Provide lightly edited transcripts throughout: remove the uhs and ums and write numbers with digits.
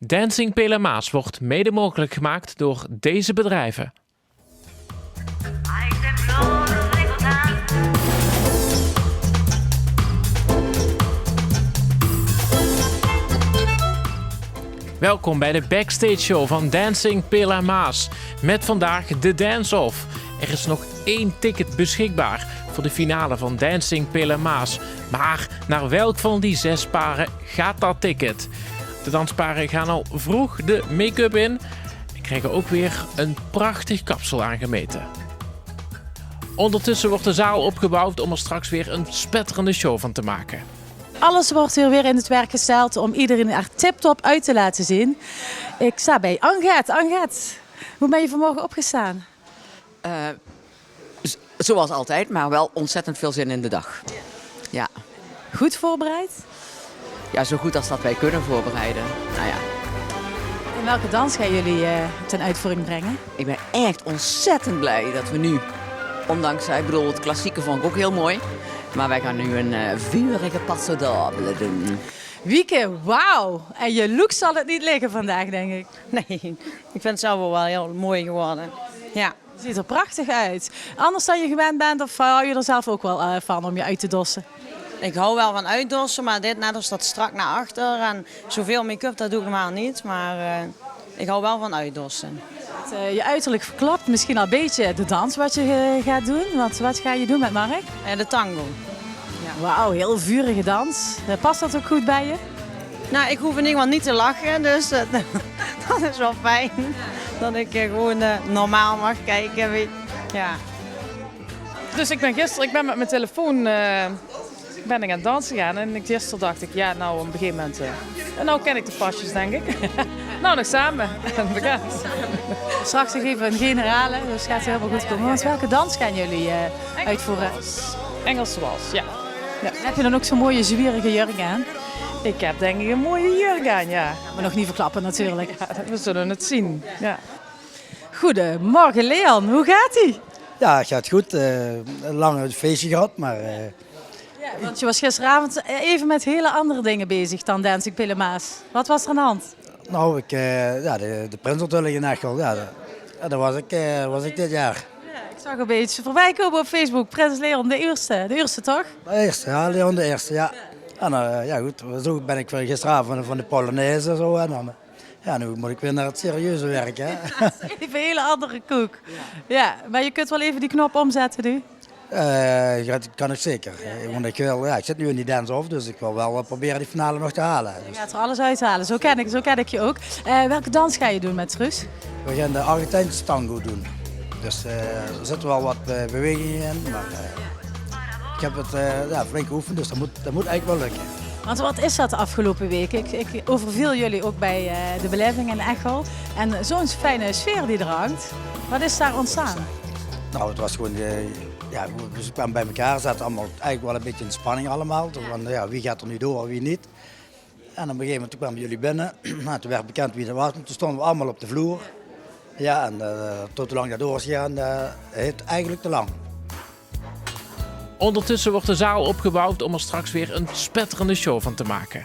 Dancing Pelemaas wordt mede mogelijk gemaakt door deze bedrijven. Welkom bij de backstage show van Dancing Pelemaas. Met vandaag de dance-off. Er is nog 1 ticket beschikbaar voor de finale van Dancing Pelemaas. Maar naar welk van die 6 paren gaat dat ticket? De dansparen gaan al vroeg de make-up in en krijgen ook weer een prachtig kapsel aangemeten. Ondertussen wordt de zaal opgebouwd om er straks weer een spetterende show van te maken. Alles wordt hier weer in het werk gesteld om iedereen er tip-top uit te laten zien. Ik sta bij Anget. Anget, hoe ben je vanmorgen opgestaan? Zoals altijd, maar wel ontzettend veel zin in de dag. Ja. Goed voorbereid? Ja, zo goed als dat wij kunnen voorbereiden. Nou ja, En welke dans gaan jullie ten uitvoering brengen? ik ben echt ontzettend blij dat we nu, ondanks, ik bedoel, het klassieke vond ik ook heel mooi. Maar wij gaan nu een vurige passo doble doen. Wieke, wauw! En je look zal het niet liggen vandaag, denk ik. Nee, ik vind het zelf wel heel mooi geworden. Ja. Het ziet er prachtig uit. Anders dan je gewend bent of hou je er zelf ook wel van om je uit te dossen? Ik hou wel van uitdossen, maar dit net als dat strak naar achter en zoveel make-up, dat doe ik normaal niet. Maar ik hou wel van uitdossen. Je uiterlijk verklapt misschien al een beetje de dans wat je gaat doen. Want wat ga je doen met Mark? De tango. Wauw, heel vurige dans. Past dat ook goed bij je? Nou, ik hoef in ieder geval niet te lachen, dus dat is wel fijn. Dat ik gewoon normaal mag kijken. Ja. Dus ik ben met mijn telefoon ben ik aan het dansen gegaan en gisteren dacht ik, ja, nou op een gegeven moment, en nou ken ik de pasjes, denk ik. Nou, nog samen. En we gaan. Straks nog even een generale, dus gaat het helemaal goed komen. Want welke dans gaan jullie uitvoeren? Engelse wals, ja. Heb je dan ook zo'n mooie zwierige jurk aan? Ik heb denk ik een mooie jurk aan, ja. Maar nog niet verklappen natuurlijk. Ja, we zullen het zien, ja. Goedemorgen Leon, hoe gaat-ie? Ja, het gaat goed. Een lang feestje gehad, maar Want je was gisteravond even met hele andere dingen bezig dan Dancing Pelemaas. Wat was er aan de hand? nou, de Prinsenhulling in Echel, daar was ik dit jaar. Ik zag een beetje voorbij komen op Facebook. Prins Leon, de eerste toch? De eerste, ja, Leon de eerste, ja. En ja goed, zo ben ik weer gisteravond van de Polonaise en zo. En dan, ja, nu moet ik weer naar het serieuze werk, hè. Even een hele andere koek. Ja, maar je kunt wel even die knop omzetten nu. Dat kan ik zeker. Want ik zit nu in die dance-off, dus ik wil wel proberen die finale nog te halen. Je Dus gaat er alles uithalen, zo ken ik je ook. Welke dans ga je doen met Truus? we gaan de Argentijnse tango doen. Dus er zitten wel wat bewegingen in, maar ik heb het flink geoefend, dus dat moet eigenlijk wel lukken. Want wat is dat de afgelopen week? Ik overviel jullie ook bij de beleving in Echel. En zo'n fijne sfeer die er hangt. Wat is daar ontstaan? Nou, het was gewoon, we kwamen bij elkaar, zaten allemaal eigenlijk wel een beetje in spanning allemaal. Van, wie gaat er nu door, wie niet. En op een gegeven moment kwamen jullie binnen. Nou, toen werd bekend wie er was. Toen stonden we allemaal op de vloer. Ja, en tot hoe lang dat door is gegaan, het eigenlijk te lang. Ondertussen wordt de zaal opgebouwd om er straks weer een spetterende show van te maken.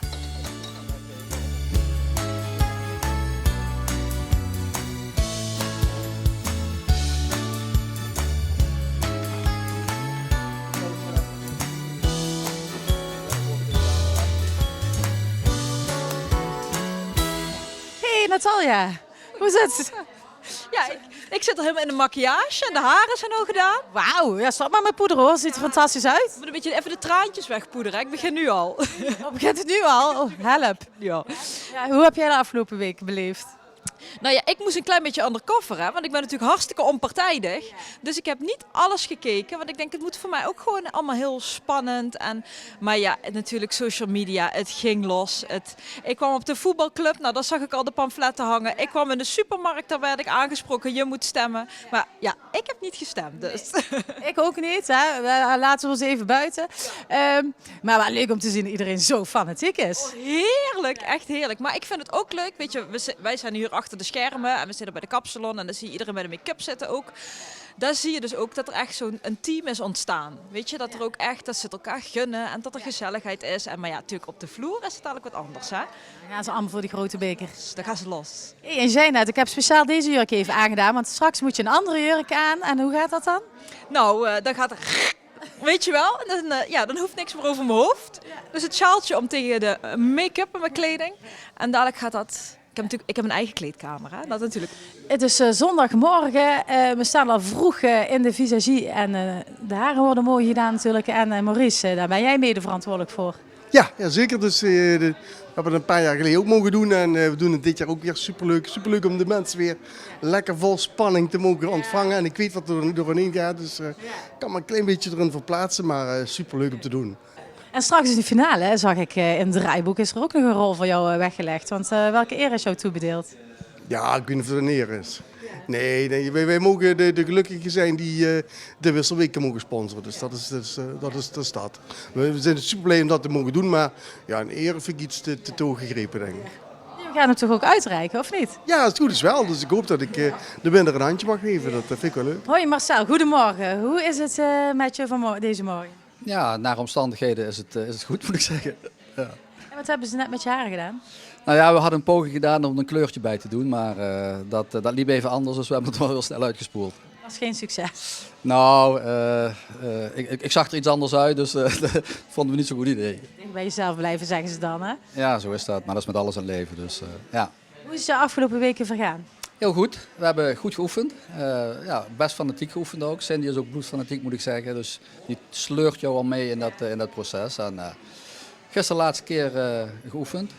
Hey Natalia, hoe zit het? Ja, ik zit al helemaal in de maquillage en de haren zijn al gedaan. Wauw, ja, stop maar met poeder hoor, ziet er fantastisch uit. Ik moet een beetje even de traantjes wegpoederen. Ik begin nu al. Oh, begint het nu al? Oh, help. Ja. Ja, hoe heb jij de afgelopen week beleefd? Nou ja, ik moest een klein beetje undercover, hè, want ik ben natuurlijk hartstikke onpartijdig. Dus ik heb niet alles gekeken, want ik denk het moet voor mij ook gewoon allemaal heel spannend. Maar ja, natuurlijk social media, het ging los. Ik kwam op de voetbalclub, nou daar zag ik al de pamfletten hangen. Ik kwam in de supermarkt, daar werd ik aangesproken, je moet stemmen. Maar ja, ik heb niet gestemd dus. Ik ook niet, hè. Laten we ons even buiten. Maar wel leuk om te zien dat iedereen zo fanatiek is. Heerlijk, echt heerlijk. Maar ik vind het ook leuk, weet je, wij zijn hier achter achter de schermen en we zitten bij de kapsalon en dan zie je iedereen bij de make-up zitten ook. Daar zie je dus ook dat er echt zo'n team is ontstaan. Weet je, dat er ook echt, dat ze het elkaar gunnen en dat er gezelligheid is. En maar ja, natuurlijk op de vloer is het eigenlijk wat anders, hè. Dan gaan ze allemaal voor die grote bekers. Dus dan gaan ze los. Hey, en je zei net, ik heb speciaal deze jurk even aangedaan, want straks moet je een andere jurk aan. En hoe gaat dat dan? Nou, dan gaat er... Weet je wel, en dan, dan hoeft niks meer over mijn hoofd. Dus het sjaaltje om tegen de make-up en mijn kleding. En dadelijk gaat dat... Ik heb een eigen kleedkamer, hè? Dat natuurlijk. Het is zondagmorgen. We staan al vroeg in de visagie en de haren worden mooi gedaan natuurlijk. En Maurice, daar ben jij mede verantwoordelijk voor. Ja, zeker. Dus, we hebben het een paar jaar geleden ook mogen doen en we doen het dit jaar ook weer superleuk. Superleuk om de mensen weer lekker vol spanning te mogen ontvangen. En ik weet wat er doorheen gaat, dus ik kan me een klein beetje erin verplaatsen, maar superleuk om te doen. En straks in de finale, zag ik in het draaiboek, is er ook nog een rol voor jou weggelegd. Want welke eer is jou toebedeeld? Ja, ik weet niet of het een eer is. Nee, wij mogen de gelukkigen zijn die de wisselweken mogen sponsoren. Dus dat is dat. We zijn super blij om dat te mogen doen, maar ja, een eer vind ik iets te hoog gegrepen, denk ik. We gaan hem toch ook uitreiken, of niet? Ja, als het goed is wel. Dus ik hoop dat ik de winnaar een handje mag geven. Dat vind ik wel leuk. Hoi Marcel, goedemorgen. Hoe is het met je van deze morgen? Ja, naar omstandigheden is het goed, moet ik zeggen. Ja. En wat hebben ze net met je haren gedaan? Nou ja, we hadden een poging gedaan om er een kleurtje bij te doen, maar dat liep even anders, dus we hebben het wel heel snel uitgespoeld. Dat was geen succes. Nou, ik zag er iets anders uit, dus dat vonden we niet zo'n goed idee. Dicht bij jezelf blijven, zeggen ze dan, hè? Ja, zo is dat, maar dat is met alles in het leven, dus ja. Hoe is het de afgelopen weken vergaan? Heel goed, we hebben goed geoefend. Best fanatiek geoefend ook. Cindy is ook bloedfanatiek, moet ik zeggen, dus die sleurt jou al mee in dat proces. En, gisteren de laatste keer geoefend,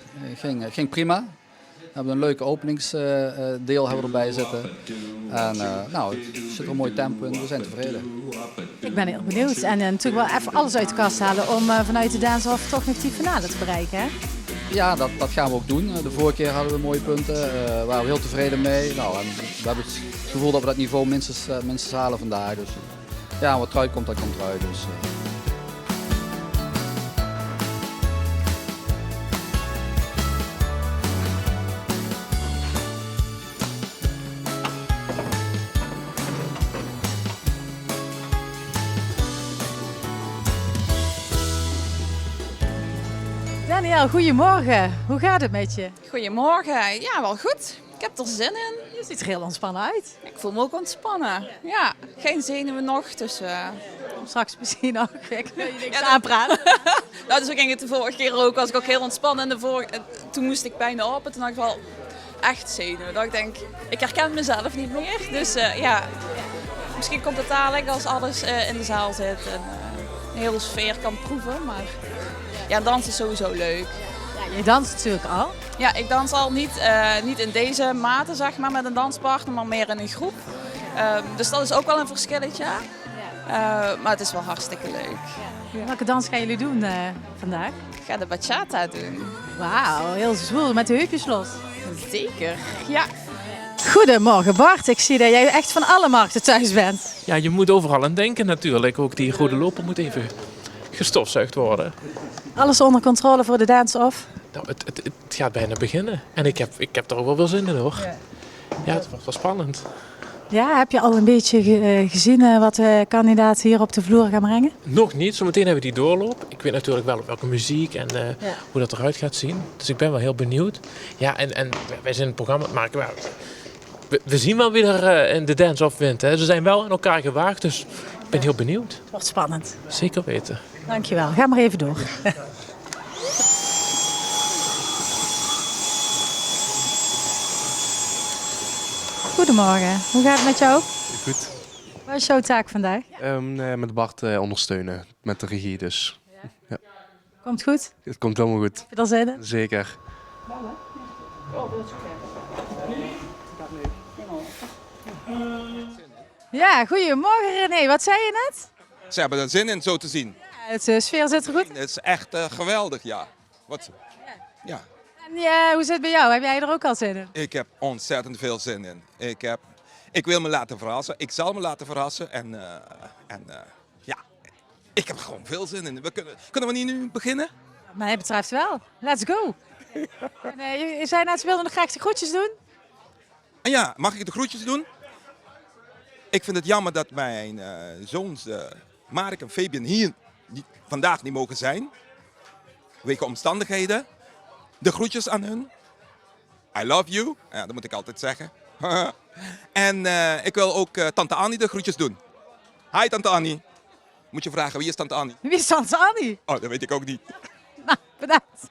ging prima. We hebben een leuke openingsdeel erbij zitten. En nou, het zit er een mooi tempo in, we zijn tevreden. Ik ben heel benieuwd. En natuurlijk wel even alles uit de kast halen om vanuit de Dance-Off toch nog die finale te bereiken, hè? Ja, dat gaan we ook doen. De vorige keer hadden we mooie punten, waren we heel tevreden mee. Nou, en we hebben het gevoel dat we dat niveau minstens halen vandaag. Dus ja, wat eruit komt, dat komt eruit. Dus, Daniel, goedemorgen. Hoe gaat het met je? Goedemorgen. Ja, wel goed. Ik heb er zin in. Je ziet er heel ontspannen uit. Ik voel me ook ontspannen. Ja, geen zenuwen nog, dus... Straks misschien nog. Ik wil je niks aanpraten. Nou, dus ging het de vorige keer ook. Was ik ook heel ontspannen. Toen moest ik bijna op. En toen dacht ik wel echt zenuwen. Dat ik denk, ik herken mezelf niet meer. Dus ja, misschien komt het dadelijk als alles in de zaal zit. En een hele sfeer kan proeven. Maar ja, dansen is sowieso leuk. Ja, je danst natuurlijk al. Ja, ik dans al niet in deze mate, zeg maar, met een danspartner, maar meer in een groep. Dus dat is ook wel een verschilletje. Maar het is wel hartstikke leuk. Ja. Welke dans gaan jullie doen vandaag? Ik ga de bachata doen. Wauw, heel zwoel, met de heupjes los. Zeker, ja. Goedemorgen Bart, ik zie dat jij echt van alle markten thuis bent. Ja, je moet overal aan denken natuurlijk. Ook die rode loper moet even gestofzuigd worden. Alles onder controle voor de Dance-Off? Nou, het gaat bijna beginnen. En ik heb er ook wel veel zin in, hoor. Ja, het wordt wel spannend. Ja, heb je al een beetje gezien wat de kandidaten hier op de vloer gaan brengen? Nog niet, zometeen hebben we die doorloop. Ik weet natuurlijk wel welke muziek en hoe dat eruit gaat zien. Dus ik ben wel heel benieuwd. Ja, en wij zijn het programma aan het maken. Maar we zien wel wie er in de Dance-Off wint. Hè. Ze zijn wel aan elkaar gewaagd, dus ik ben heel benieuwd. Het wordt spannend. Zeker weten. Dankjewel, ga maar even door. Goedemorgen, hoe gaat het met jou? Goed. Wat is jouw taak vandaag? Met Bart ondersteunen, met de regie dus. Ja. Komt goed? Het komt helemaal goed. Heb je er zin in? Zeker. Ja, goedemorgen René. Wat zei je net? Ze hebben er zin in, zo te zien. Ja, de sfeer zit er goed. Het is echt geweldig, ja. Ja. En hoe zit het bij jou? Heb jij er ook al zin in? Ik heb ontzettend veel zin in. Ik wil me laten verrassen. Ik zal me laten verrassen. En ja, ik heb er gewoon veel zin in. Kunnen we niet nu beginnen? Wat mij betreft wel. Let's go. En, je zei net, ze wilden nog graag de groetjes doen. En ja, mag ik de groetjes doen? Ik vind het jammer dat mijn zoons Mark en Fabian hier vandaag niet mogen zijn. Wege omstandigheden. De groetjes aan hun. I love you. Ja, dat moet ik altijd zeggen. En ik wil ook tante Annie de groetjes doen. Hi tante Annie. Moet je vragen, wie is tante Annie? Wie is tante Annie? Oh, dat weet ik ook niet. Nou, bedankt.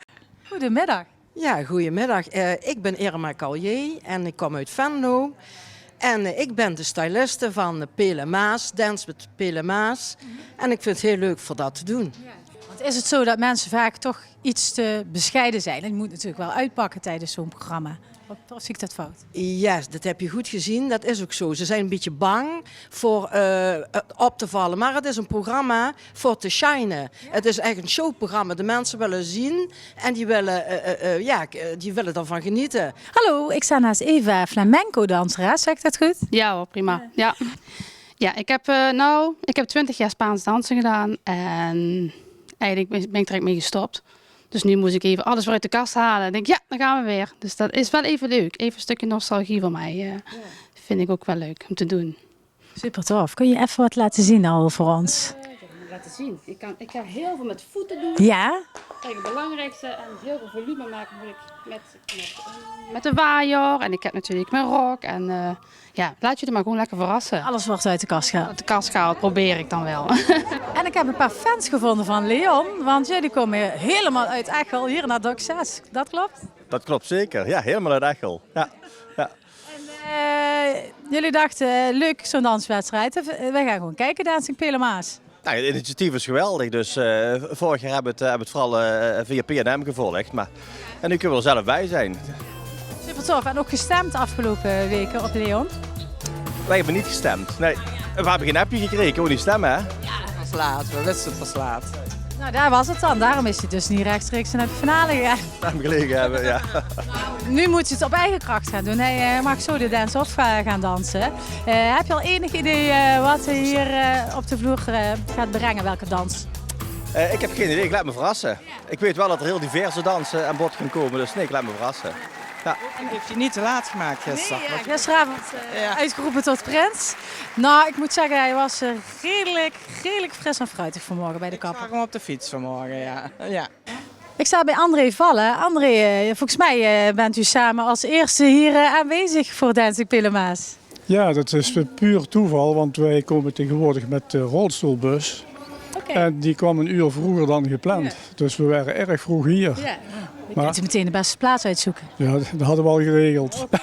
Goedemiddag. Ja, goedemiddag. Ik ben Irma Callier en ik kom uit Venlo. En ik ben de styliste van Pele Maas, Dance met Pele Maas. En ik vind het heel leuk voor dat te doen. Want is het zo dat mensen vaak toch iets te bescheiden zijn? En je moet natuurlijk wel uitpakken tijdens zo'n programma. Of zie ik dat fout? Ja, dat heb je goed gezien. Dat is ook zo. Ze zijn een beetje bang voor op te vallen. Maar het is een programma voor te shinen. Ja. Het is echt een showprogramma. De mensen willen zien en die willen ervan genieten. Hallo, ik sta naast Eva, flamenco-danseres. Zeg ik dat goed? Ja hoor, prima. Ja, ik heb 20 jaar Spaans dansen gedaan. En eigenlijk ben ik direct mee gestopt. Dus nu moest ik even alles weer uit de kast halen. Ik denk, ja, dan gaan we weer. Dus dat is wel even leuk. Even een stukje nostalgie voor mij. Vind ik ook wel leuk om te doen. Super tof. Kun je even wat laten zien al voor ons? Laten zien. Ik ga heel veel met voeten doen. Ja? Kijk, het belangrijkste en heel veel volume maken moet ik met de waaier. En ik heb natuurlijk mijn rok. En laat je er maar gewoon lekker verrassen. Alles wordt uit de kast gehaald. Uit de kast gehaald, probeer ik dan wel. En ik heb een paar fans gevonden van Leon. Want jullie komen helemaal uit Echel hier naar Dok 6. Dat klopt? Dat klopt zeker. Ja, helemaal uit Echel. Ja. En jullie dachten, leuk zo'n danswedstrijd. Wij gaan gewoon kijken, Dancing Pele Maas. Nou, het initiatief is geweldig. Dus vorig jaar hebben we het vooral via PNM gevolgd. En nu kunnen we er zelf bij zijn. Super tof. En ook gestemd de afgelopen weken op Leon? Wij hebben niet gestemd. Nee, we hebben geen appje gekregen. Hoe niet stemmen, hè? Ja, pas laat. We wisten het pas laat. Nou, daar was het dan. Daarom is hij dus niet rechtstreeks naar de finale gegaan. Daar hem gelegen hebben, ja. Nu moet hij het op eigen kracht gaan doen. Hij mag zo de dance-off gaan dansen. Heb je al enig idee wat hij hier op de vloer gaat brengen? Welke dans? Ik heb geen idee. Ik laat me verrassen. Ik weet wel dat er heel diverse dansen aan bod gaan komen. Dus nee, ik laat me verrassen. Ja. Ik heb je niet te laat gemaakt gisteren. Nee, gisteravond uitgeroepen tot prins. Nou, ik moet zeggen, hij was redelijk fris en fruitig vanmorgen bij de kapper. Ik zag hem op de fiets vanmorgen, ja. Ik sta bij André Vallen. André, volgens mij bent u samen als eerste hier aanwezig voor Dancing Pele Maas. Ja, dat is puur toeval, want wij komen tegenwoordig met de rolstoelbus. Okay. En die kwam een uur vroeger dan gepland. Ja. Dus we waren erg vroeg hier. Ja. Je kunt meteen de beste plaats uitzoeken. Ja, dat hadden we al geregeld. Okay.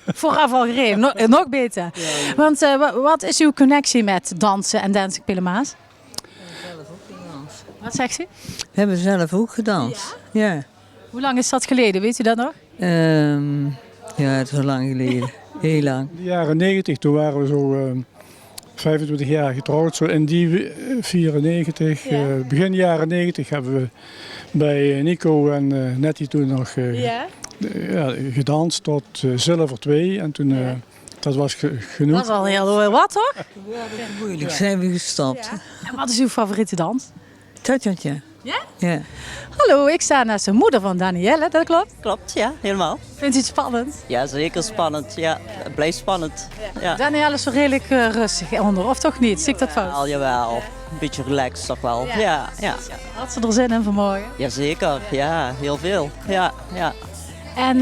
Vooraf al geregeld, nog beter. Ja. Want wat is uw connectie met dansen en Dancing Pele Maas? We hebben zelf ook gedanst. Wat zegt u? We hebben zelf ook gedanst, ja. Hoe lang is dat geleden, weet u dat nog? Ja, het is al lang geleden. Heel lang. In de jaren 90, toen waren we zo 25 jaar getrouwd. Zo in die 94, begin jaren 90 hebben we bij Nico en Nettie toen nog gedanst tot zilver 2. En toen, dat was genoeg. Dat was al heel wat, toch? Moeilijk zijn we gestopt. Ja. En wat is uw favoriete dans? Tja. Ja? Ja. Hallo, ik sta naast de moeder van Danielle, dat klopt? Klopt, ja, helemaal. Vindt u het spannend? Ja, zeker spannend. Ja, het blijft spannend. Ja. Danielle is zo redelijk rustig onder, of toch niet? Zie ik dat fout? Jawel, een beetje relaxed toch wel. Ja. Had ze er zin in vanmorgen? Jazeker, ja, heel veel. Ja. En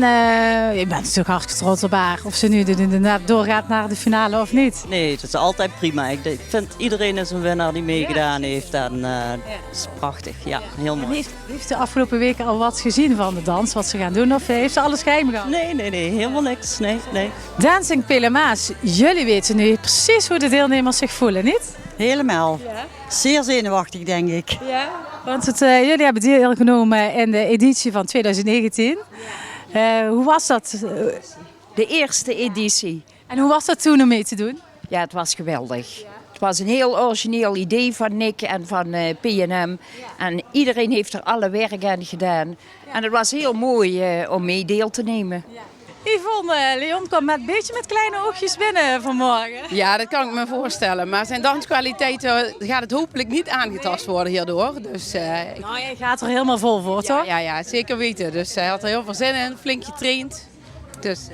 je bent natuurlijk hartstikke trots op haar. Of ze nu inderdaad doorgaat naar de finale of niet. Nee, het is altijd prima. Ik vind iedereen is een winnaar die meegedaan heeft. En het is prachtig. Ja, heel mooi. Heeft de afgelopen weken al wat gezien van de dans, wat ze gaan doen? Of heeft ze alles geheim gehouden? Nee, helemaal niks. Nee. Dancing Pele Maas, jullie weten nu precies hoe de deelnemers zich voelen, niet? Helemaal. Ja. Zeer zenuwachtig, denk ik. Ja, want jullie hebben deelgenomen in de editie van 2019. Hoe was dat? De eerste editie. En hoe was dat toen om mee te doen? Ja, het was geweldig. Ja. Het was een heel origineel idee van Nick en van PNM. En iedereen heeft er alle werk aan gedaan. Ja. En het was heel mooi om mee deel te nemen. Ja. Yvonne, Leon kwam met een beetje met kleine oogjes binnen vanmorgen. Ja, dat kan ik me voorstellen. Maar zijn danskwaliteiten gaat het hopelijk niet aangetast worden hierdoor. Dus, nou, jij gaat er helemaal vol voor, toch? Ja, zeker weten. Dus hij had er heel veel zin in, flink getraind. Dus.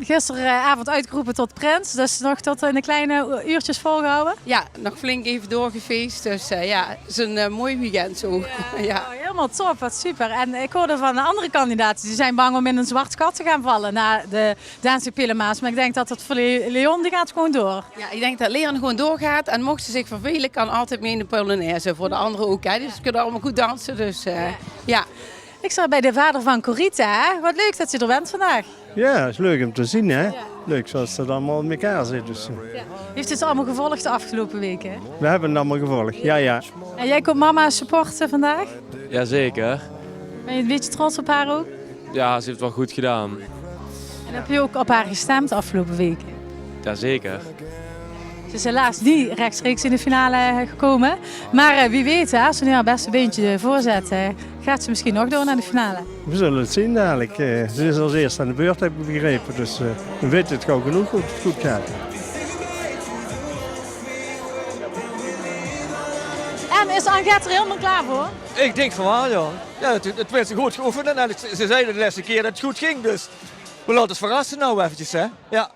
Gisteravond uitgeroepen tot prins, dus nog tot in de kleine uurtjes volgehouden? Ja, nog flink even doorgefeest. Dus ja, het is een mooi weekend zo. Ja. Oh, helemaal top, wat super. En ik hoorde van de andere kandidaten, die zijn bang om in een zwart gat te gaan vallen na de Dancing Pillenmaas. Maar ik denk dat het voor Leon, die gaat gewoon door. Ja, ik denk dat Leon gewoon doorgaat. En mocht ze zich vervelen, kan altijd mee in de Polonaise. Voor de anderen ook. Hè. Dus ze kunnen allemaal goed dansen. Dus ja. Ik sta bij de vader van Corita. Wat leuk dat je er bent vandaag. Ja, het is leuk om te zien, hè. Ja. Leuk zoals het allemaal in elkaar zit. Dus. Ja. Heeft het allemaal gevolgd de afgelopen weken? We hebben het allemaal gevolgd, ja. En jij komt mama supporten vandaag? Jazeker. Ben je een beetje trots op haar ook? Ja, ze heeft het wel goed gedaan. En heb je ook op haar gestemd de afgelopen weken? Jazeker. Ze is helaas niet rechtstreeks in de finale gekomen. Maar wie weet, hè, als ze nu haar beste beentje voorzet, gaat ze misschien nog door naar de finale. We zullen het zien dadelijk. Ze is als eerste aan de beurt, heb ik begrepen. Dus we weten het gauw genoeg hoe het goed gaat. En is Anget er helemaal klaar voor? Ik denk van wel, ja. Ja, het werd ze goed geoefend en ze zeiden de laatste keer dat het goed ging. Dus we laten het verrassen nou eventjes, hè. Ja.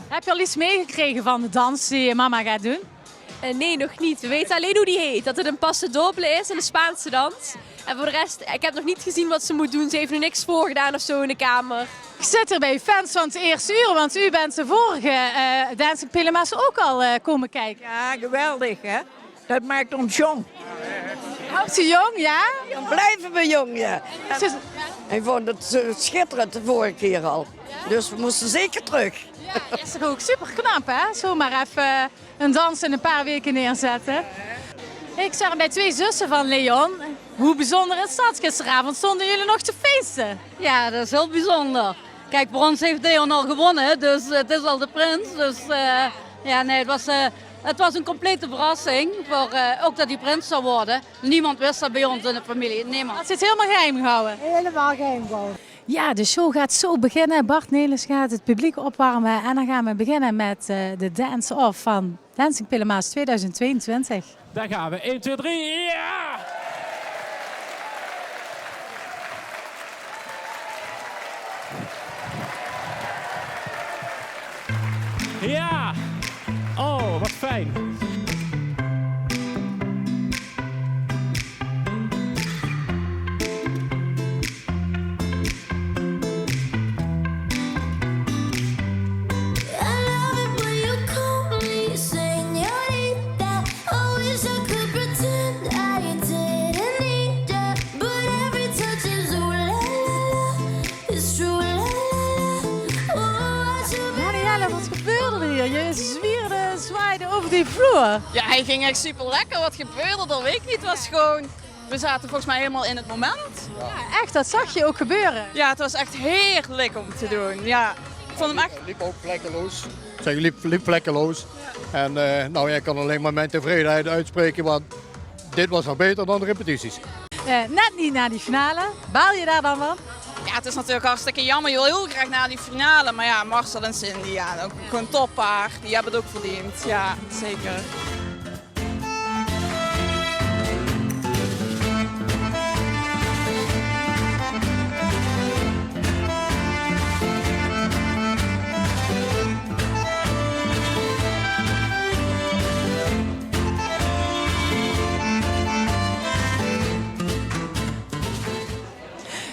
Heb je al iets meegekregen van de dans die mama gaat doen? Nee, nog niet. We weten alleen hoe die heet. Dat het een paso doble is, een Spaanse dans. En voor de rest, ik heb nog niet gezien wat ze moet doen. Ze heeft nog niks voorgedaan of zo in de kamer. Ik zit hier bij fans van het eerste uur, want u bent de vorige Dancing Pillenmaas ook al komen kijken. Ja, geweldig hè. Dat maakt ons jong. Houdt u jong, ja? Dan blijven we jong, ja. En ik vond het schitterend de vorige keer al. Dus we moesten zeker terug. Ja, is toch ook super knap, hè? Zomaar even een dans in een paar weken neerzetten. Ik zag bij twee zussen van Leon. Hoe bijzonder is dat? Gisteravond stonden jullie nog te feesten. Ja, dat is heel bijzonder. Kijk, voor ons heeft Leon al gewonnen, dus het is al de prins. Dus ja, nee, het was een complete verrassing. Voor, ook dat hij prins zou worden. Niemand wist dat bij ons in de familie. Niemand. Het zit helemaal geheim gehouden. Helemaal geheim gehouden. Ja, de show gaat zo beginnen. Bart Nelis gaat het publiek opwarmen. En dan gaan we beginnen met de dance-off van Dancing Pillenmaas 2022. Daar gaan we. 1, 2, 3. Ja! Ja! Oh, wat fijn. Je zwaaide over die vloer. Ja, hij ging echt super lekker. Wat gebeurde er? Weet ik niet. Het was gewoon... We zaten volgens mij helemaal in het moment. Ja, echt, dat zag je ook gebeuren. Ja, het was echt heerlijk om te doen. Ja, ik vond hem echt... Liep ook vlekkeloos. Zeg, liep vlekkeloos. Ja. En nou, ik kan alleen maar mijn tevredenheid uitspreken, want dit was nog beter dan de repetities. Net niet naar die finale. Baal je daar dan van? Ja, het is natuurlijk hartstikke jammer. Je wil heel graag naar die finale. Maar ja, Marcel en Cindy, ja, ook gewoon toppaar. Die hebben het ook verdiend. Ja, zeker.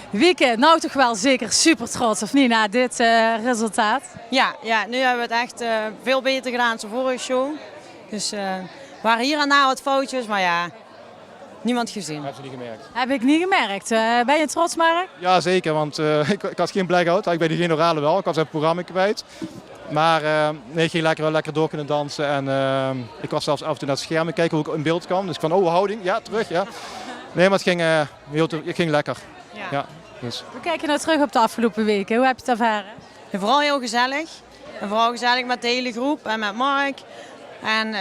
Wieke, nou toch wel zeker super trots, of niet, na dit resultaat? Ja, nu hebben we het echt veel beter gedaan dan de vorige show. Dus we waren hier en daar wat foutjes, maar ja, niemand gezien. Heb je niet gemerkt? Heb ik niet gemerkt. Ben je trots, Mark? Ja, zeker, want ik had geen blackout. Ik ben die generale wel, ik was het programma kwijt. Maar nee, ik ging wel lekker door kunnen dansen. En ik was zelfs af en toe naar het scherm kijken hoe ik in beeld kwam. Dus van, oh, houding, ja, terug, ja. Nee, maar het ging lekker. Ja. Dus. Hoe kijk je nou terug op de afgelopen weken? Hoe heb je het ervaren? Ja, vooral heel gezellig. En vooral gezellig met de hele groep en met Mark. En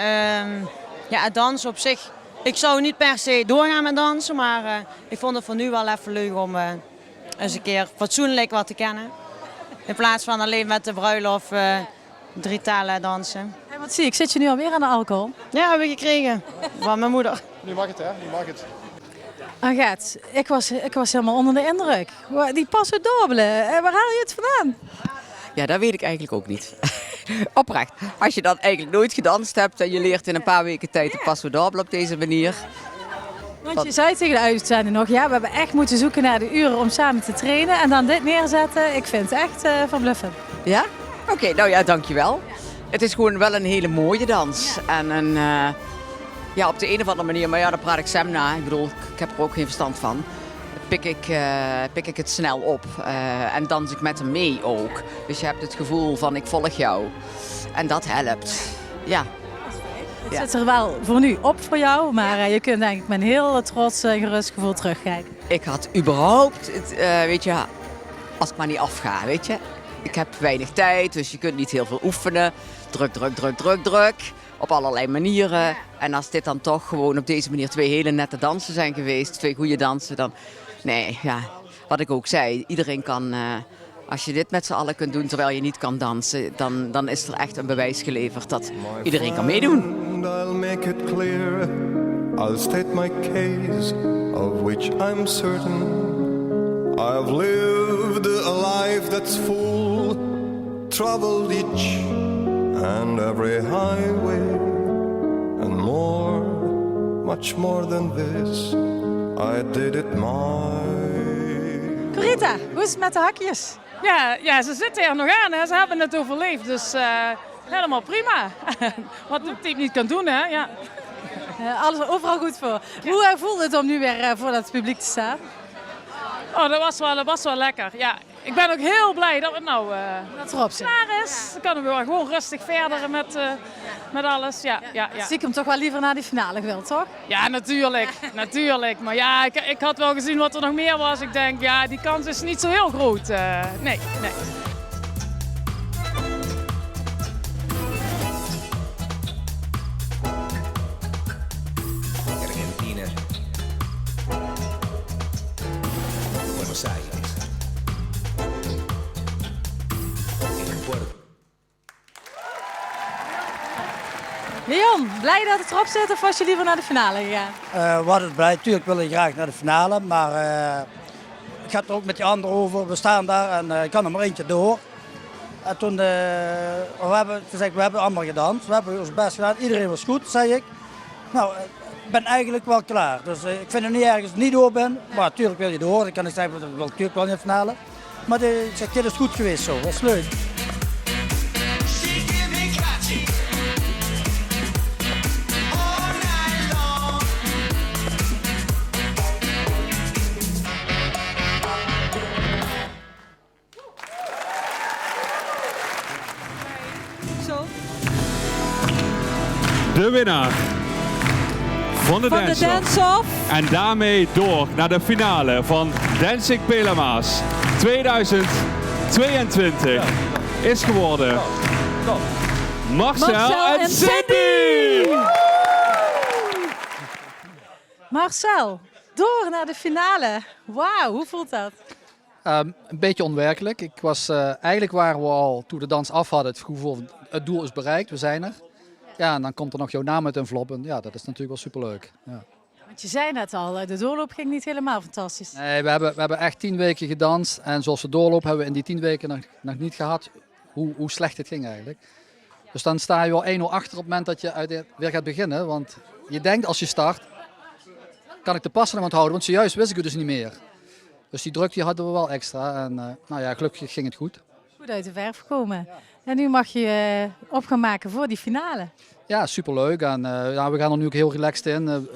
ja, het dansen op zich. Ik zou niet per se doorgaan met dansen, maar ik vond het voor nu wel even leuk om eens een keer fatsoenlijk wat te kennen. In plaats van alleen met de bruiloft 3 talen dansen. Hey, wat zie ik? Zit je nu alweer aan de alcohol? Ja, heb ik gekregen. Van mijn moeder. Nu mag het, hè? Nu mag het. Agathe, ik was helemaal onder de indruk. Die passo doble, waar haal je het vandaan? Ja, dat weet ik eigenlijk ook niet. Oprecht. Als je dan eigenlijk nooit gedanst hebt en je leert in een paar weken tijd de passo doble op deze manier. Want je zei tegen de uitzending nog, ja, we hebben echt moeten zoeken naar de uren om samen te trainen. En dan dit neerzetten, ik vind het echt verbluffend. Ja? Oké, nou ja, dankjewel. Het is gewoon wel een hele mooie dans. Ja. En ja, op de een of andere manier, maar ja, dan praat ik Sam na. Ik bedoel, ik heb er ook geen verstand van. Pik ik het snel op en dans ik met hem mee ook. Dus je hebt het gevoel van ik volg jou. En dat helpt. Ja. Het zit er wel voor nu op voor jou, maar je kunt denk ik met een heel trots en gerust gevoel terugkijken. Ik had überhaupt, weet je, als ik maar niet afga, weet je. Ik heb weinig tijd, dus je kunt niet heel veel oefenen. Druk. Op allerlei manieren. En als dit dan toch gewoon op deze manier 2 hele nette dansen zijn geweest, 2 goede dansen, dan... Nee, ja, wat ik ook zei, iedereen kan... Als je dit met z'n allen kunt doen terwijl je niet kan dansen, dan is er echt een bewijs geleverd dat iedereen kan meedoen. I'll make it clear. I'll state my case, of which I'm certain. I've lived a life that's full, traveled each and every highway, and more, much more than this, I did it my... Corita, hoe is het met de hakjes? Ja, ze zitten er nog aan, hè. Ze hebben het overleefd, dus helemaal prima. Wat de team niet kan doen, hè. Ja. Alles overal goed voor. Hoe voelde het om nu weer voor het publiek te staan? Oh, dat was wel lekker. Ja, ik ben ook heel blij dat het nou dat erop zit. Klaar is. Dan kunnen we weer gewoon rustig verder met alles. Ja. Stiekem toch wel liever naar die finale gewild, toch? Ja, natuurlijk. Maar ja, ik had wel gezien wat er nog meer was. Ik denk, ja, die kans is niet zo heel groot. Nee. Argentina. Buenos Aires. Leon, blij dat het erop zit of was je liever naar de finale gegaan? We hadden het blij. Tuurlijk wil ik graag naar de finale, maar ik ga het er ook met die anderen over. We staan daar en ik kan er maar eentje door. En toen we hebben allemaal gedanst, we hebben ons best gedaan. Iedereen was goed, zei ik. Nou, ik ben eigenlijk wel klaar. Dus ik vind het niet erg als ik niet door ben. Maar natuurlijk wil je door. Ik kan niet zeggen, dat wil natuurlijk wel in de finale. Maar ik zeg, dit is goed geweest zo. Dat is leuk. De winnaar van de Dance-Off. En daarmee door naar de finale van Dancing Pelamaas 2022 is geworden Marcel en Cindy! Marcel, door naar de finale. Wauw, hoe voelt dat? Een beetje onwerkelijk. Eigenlijk waren we al, toen de dans af hadden, het gevoel het doel is bereikt, we zijn er. Ja, en dan komt er nog jouw naam uit envelop en ja, dat is natuurlijk wel superleuk. Ja. Want je zei net al, de doorloop ging niet helemaal fantastisch. Nee, we hebben echt 10 weken gedanst en zoals de doorloop hebben we in die 10 weken nog niet gehad hoe slecht het ging eigenlijk. Dus dan sta je wel 1-0 achter op het moment dat je weer gaat beginnen. Want je denkt als je start, kan ik de passen aan het houden, want zojuist wist ik het dus niet meer. Dus die druk die hadden we wel extra en nou ja, gelukkig ging het goed. Goed uit de verf komen. En nu mag je op gaan maken voor die finale. Ja, superleuk. En we gaan er nu ook heel relaxed in.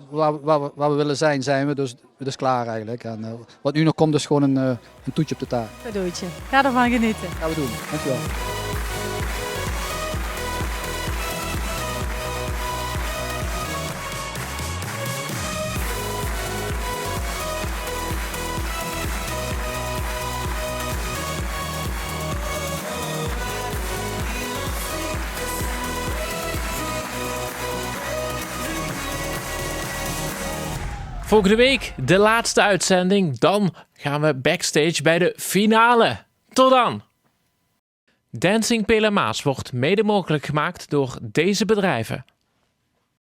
Waar we willen zijn we. Dus het is klaar eigenlijk. En wat nu nog komt is gewoon een toetje op de taart. Cadeautje. Ga ervan genieten. Gaan we doen. Dankjewel. Volgende week de laatste uitzending. Dan gaan we backstage bij de finale. Tot dan! Dancing Pelamaas wordt mede mogelijk gemaakt door deze bedrijven.